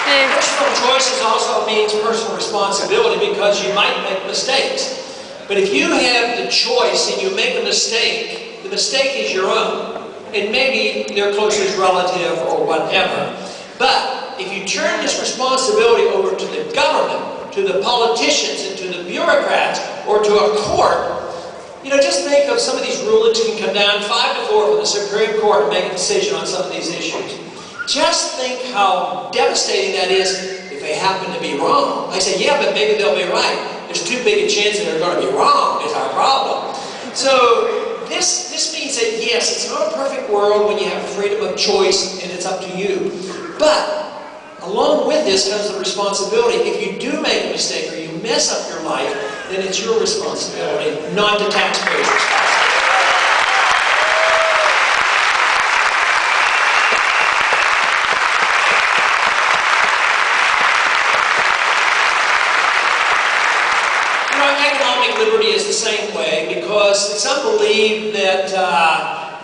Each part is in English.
Personal choices also means personal responsibility because you might make mistakes. But if you have the choice and you make a mistake, the mistake is your own. And maybe their closest relative or whatever. But if you turn this responsibility over to the government, to the politicians, and to the bureaucrats, or to a court, just think of some of these rulings can come down 5-4 from the Supreme Court and make a decision on some of these issues. Just think how devastating that is if they happen to be wrong. I say, yeah, but maybe they'll be right. There's too big a chance that they're going to be wrong is our problem. So this means that, yes, it's not a perfect world when you have freedom of choice and it's up to you. But along with this comes the responsibility. If you do make a mistake or you mess up your life, then it's your responsibility, not the taxpayer's responsibility. Economic liberty is the same way because some believe that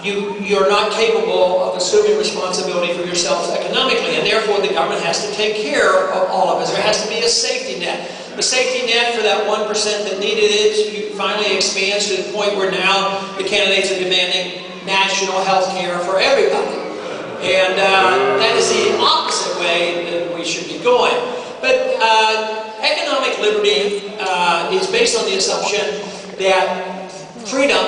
you're not capable of assuming responsibility for yourselves economically, and therefore the government has to take care of all of us. There has to be a safety net. The safety net for that 1% that needed it finally expands to the point where now the candidates are demanding national health care for everybody. And that is the opposite way that we should be going. But economic liberty is based on the assumption that freedom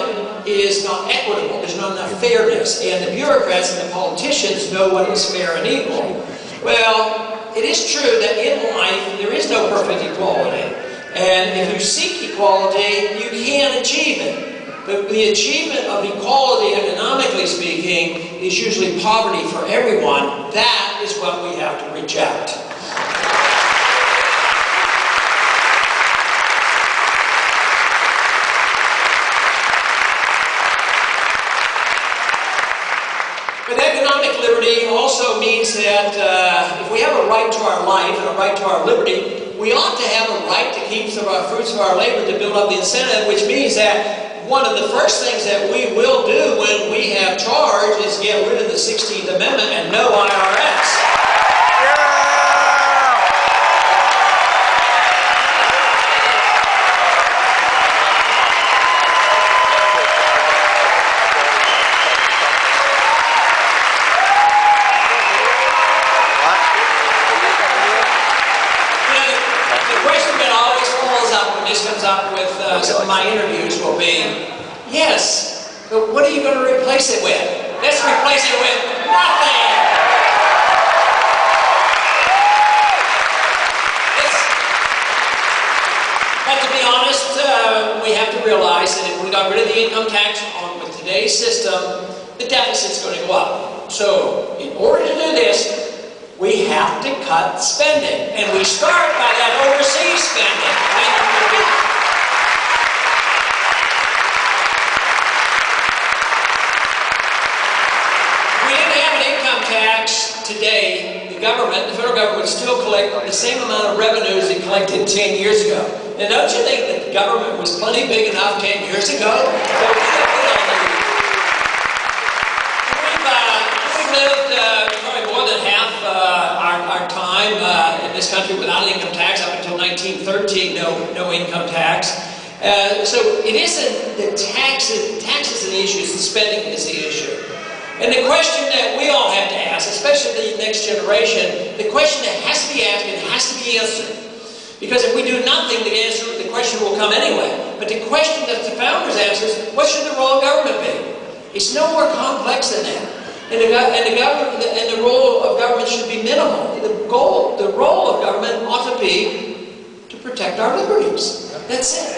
is not equitable. There's not enough fairness. And the bureaucrats and the politicians know what is fair and equal. Well, it is true that in life there is no perfect equality. And if you seek equality, you can achieve it. But the achievement of equality, economically speaking, is usually poverty for everyone. That is what we have to reject. But economic liberty also means that if we have a right to our life and a right to our liberty, we ought to have a right to keep some of our fruits of our labor to build up the incentive, which means that one of the first things that we will do when we have charge is get rid of the 16th Amendment and no IRS. Some of my interviews will be, yes, but what are you going to replace it with? Let's replace it with nothing! But to be honest, we have to realize that if we got rid of the income tax with today's system, the deficit's going to go up. So, in order to do this, we have to cut spending. And we start by that overseas spending. Today, the federal government would still collect the same amount of revenues it collected 10 years ago. Now, don't you think that the government was plenty big enough 10 years ago? We've lived probably more than half our time in this country without an income tax. Up until 1913, no income tax. So it isn't the taxes are the issue, it's the spending is the issue. And the question that we all have to ask, especially the next generation, the question that has to be asked and has to be answered. Because if we do nothing, the question will come anyway. But the question that the founders asked is, what should the role of government be? It's no more complex than that. And the role of government should be minimal. The role of government ought to be to protect our liberties. That's it.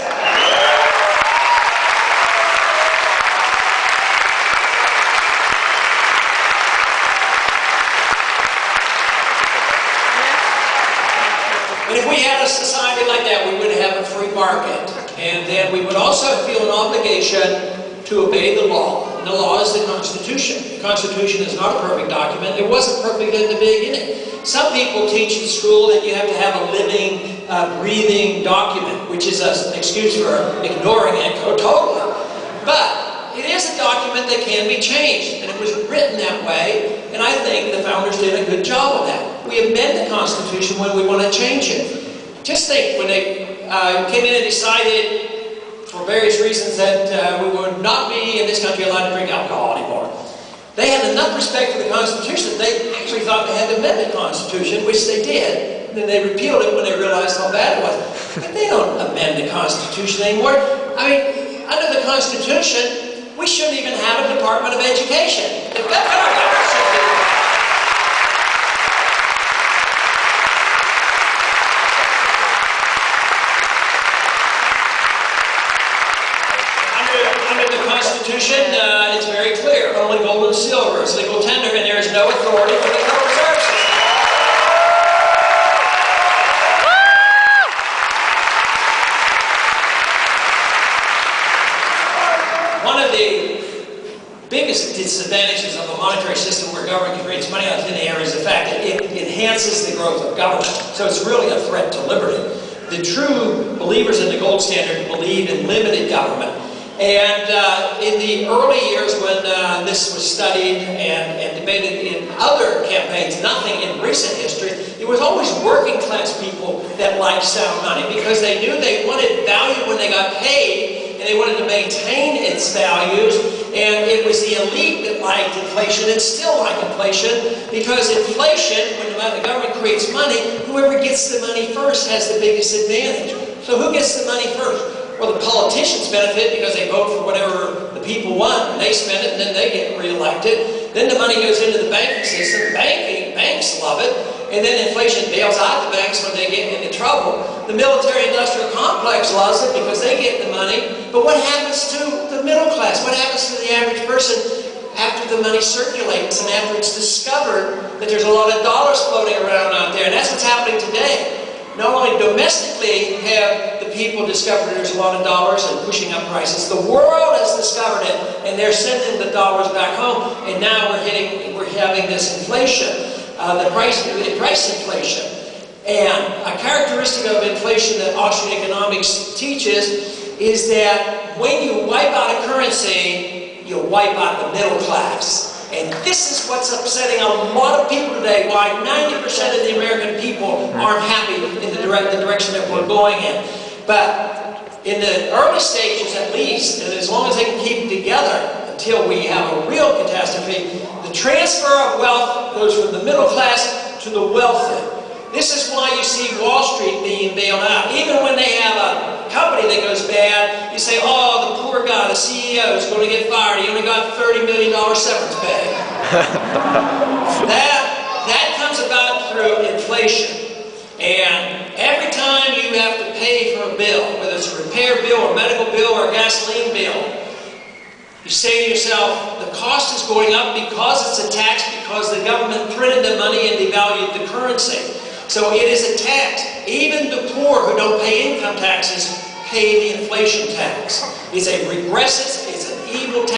And if we had a society like that, we would have a free market. And then we would also feel an obligation to obey the law. And the law is the Constitution. The Constitution is not a perfect document. It wasn't perfect in the beginning. Some people teach in school that you have to have a living, breathing document, which is an excuse for ignoring it totally. But it is a document that can be changed. And if was written that way, and I think the founders did a good job of that. We amend the Constitution when we want to change it. Just think, when they came in and decided, for various reasons, that we would not be in this country allowed to drink alcohol anymore. They had enough respect for the Constitution that they actually thought they had to amend the Constitution, which they did. And then they repealed it when they realized how bad it was. But they don't amend the Constitution anymore. I mean, under the Constitution, we shouldn't even have a Department of Education. The federal government should do that. Under the Constitution, it's very clear. Only gold and silver is legal tender, and there is no authority for the Federal Reserve System. One of the biggest disadvantages of a monetary system where government creates money out of thin air is the fact that it enhances the growth of government. So it's really a threat to liberty. The true believers in the gold standard believe in limited government. And in the early years when this was studied and debated in other campaigns, nothing in recent history, it was always working class people that liked sound money because they knew they wanted value when they got paid, and they wanted to maintain its values. And it was the elite that liked inflation and still like inflation, because inflation, when the government creates money, whoever gets the money first has the biggest advantage. So who gets the money first? Well, the politicians benefit because they vote for whatever the people want, and they spend it, and then they get reelected. Then the money goes into the banking system. Banks love it, and then inflation bails out the banks when they get into trouble. The military-industrial complex loves it because they get the money. But what happens to the middle class? What happens to the average person after the money circulates and after it's discovered that there's a lot of dollars floating around out there? And that's what's happening today. Not only domestically have the people discovered there's a lot of dollars and pushing up prices, the world has discovered it, and they're sending the dollars back home, and now we're having this inflation, the price inflation. And a characteristic of inflation that Austrian economics teaches is that when you wipe out a currency, you wipe out the middle class. And this is what's upsetting a lot of people today, why 90% of the American people aren't happy in the direction that we're going in. But in the early stages at least, and as long as they can keep it together until we have a real catastrophe, the transfer of wealth goes from the middle class to the wealthy. This is why you see Wall Street being bailed out. Even when they have a company that goes bad, you say, oh, the poor guy, the CEO is going to get fired. He only got $30 million severance pay. that comes about through inflation. And every time you have to pay for a bill, whether it's a repair bill, or a medical bill, or a gasoline bill, you say to yourself, the cost is going up because it's a tax, because the government printed the money and devalued the currency. So it is a tax. Even the poor who don't pay income taxes pay the inflation tax. It's a regressive, it's an evil tax.